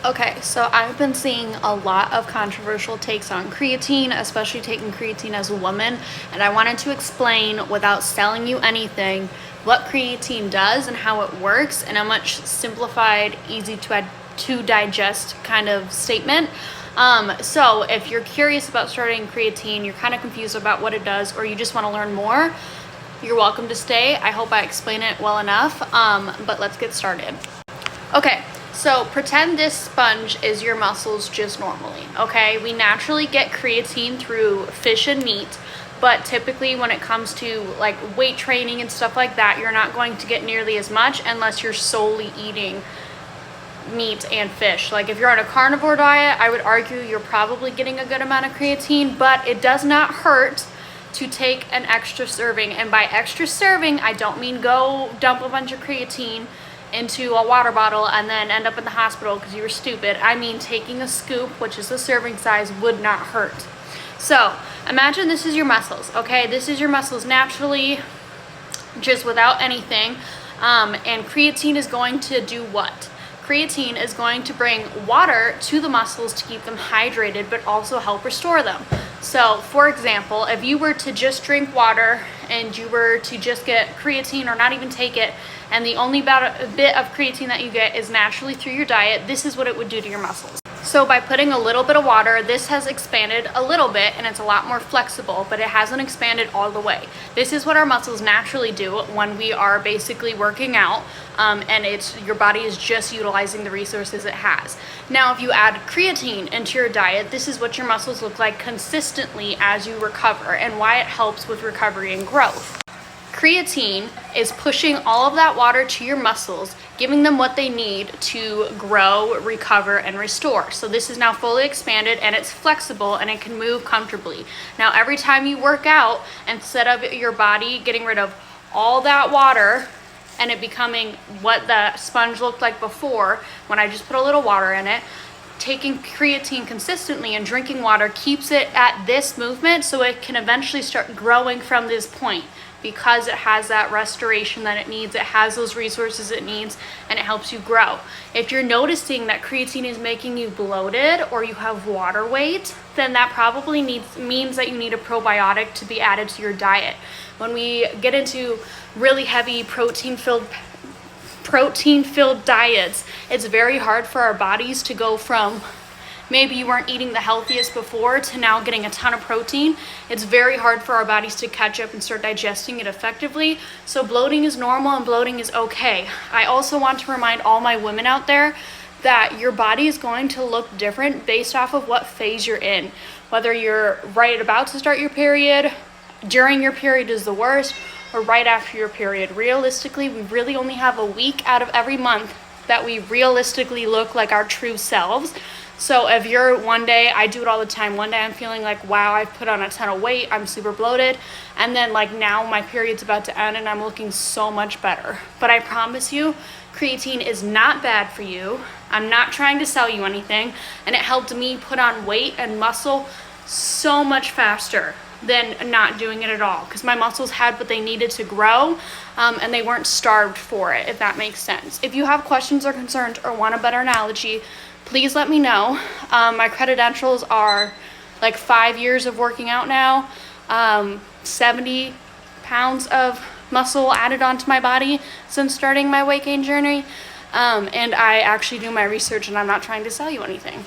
Okay, so I've been seeing a lot of controversial takes on creatine, especially taking creatine as a woman, and I wanted to explain without selling you anything what creatine does and how it works in a much simplified, easy to digest kind of statement. So if you're curious about starting creatine, you're kind of confused about what it does, or you just want to learn more, you're welcome to stay. I hope I explain it well enough, but let's get started. Okay. So pretend this sponge is your muscles just normally, okay? We naturally get creatine through fish and meat, but typically when it comes to like weight training and stuff like that, you're not going to get nearly as much unless you're solely eating meat and fish. Like if you're on a carnivore diet, I would argue you're probably getting a good amount of creatine, but it does not hurt to take an extra serving. And by extra serving, I don't mean go dump a bunch of creatine into a water bottle and then end up in the hospital because you were stupid. I mean taking a scoop, which is the serving size, would not hurt. So imagine this is your muscles, okay? This is your muscles naturally, just without anything. And creatine is going to do what? Creatine is going to bring water to the muscles to keep them hydrated, but also help restore them. So for example, if you were to just drink water and you were to just get creatine or not even take it, and the only bit of creatine that you get is naturally through your diet, this is what it would do to your muscles. So by putting a little bit of water, this has expanded a little bit and it's a lot more flexible, but it hasn't expanded all the way. This is what our muscles naturally do when we are basically working out, and your body is just utilizing the resources it has. Now, if you add creatine into your diet, this is what your muscles look like consistently as you recover and why it helps with recovery and growth. Creatine is pushing all of that water to your muscles, giving them what they need to grow, recover, and restore. So this is now fully expanded and it's flexible and it can move comfortably. Now, every time you work out, instead of your body getting rid of all that water and it becoming what the sponge looked like before, when I just put a little water in it, taking creatine consistently and drinking water keeps it at this movement so it can eventually start growing from this point. Because it has that restoration that it needs, it has those resources it needs, and it helps you grow. If you're noticing that creatine is making you bloated or you have water weight, then that probably means that you need a probiotic to be added to your diet. When we get into really heavy protein-filled diets, it's very hard for our bodies to go from maybe you weren't eating the healthiest before to now getting a ton of protein. It's very hard for our bodies to catch up and start digesting it effectively. So bloating is normal and bloating is okay. I also want to remind all my women out there that your body is going to look different based off of what phase you're in. Whether you're right about to start your period, during your period is the worst, or right after your period. Realistically, we really only have a week out of every month that we realistically look like our true selves. So if you're one day, I do it all the time, one day I'm feeling like, wow, I've put on a ton of weight, I'm super bloated, and then like now my period's about to end and I'm looking so much better. But I promise you, creatine is not bad for you. I'm not trying to sell you anything, and it helped me put on weight and muscle so much faster than not doing it at all, because my muscles had what they needed to grow, and they weren't starved for it, if that makes sense. If you have questions or concerns or want a better analogy, please let me know. My credentials are like 5 years of working out now, 70 pounds of muscle added onto my body since starting my weight gain journey, and I actually do my research and I'm not trying to sell you anything.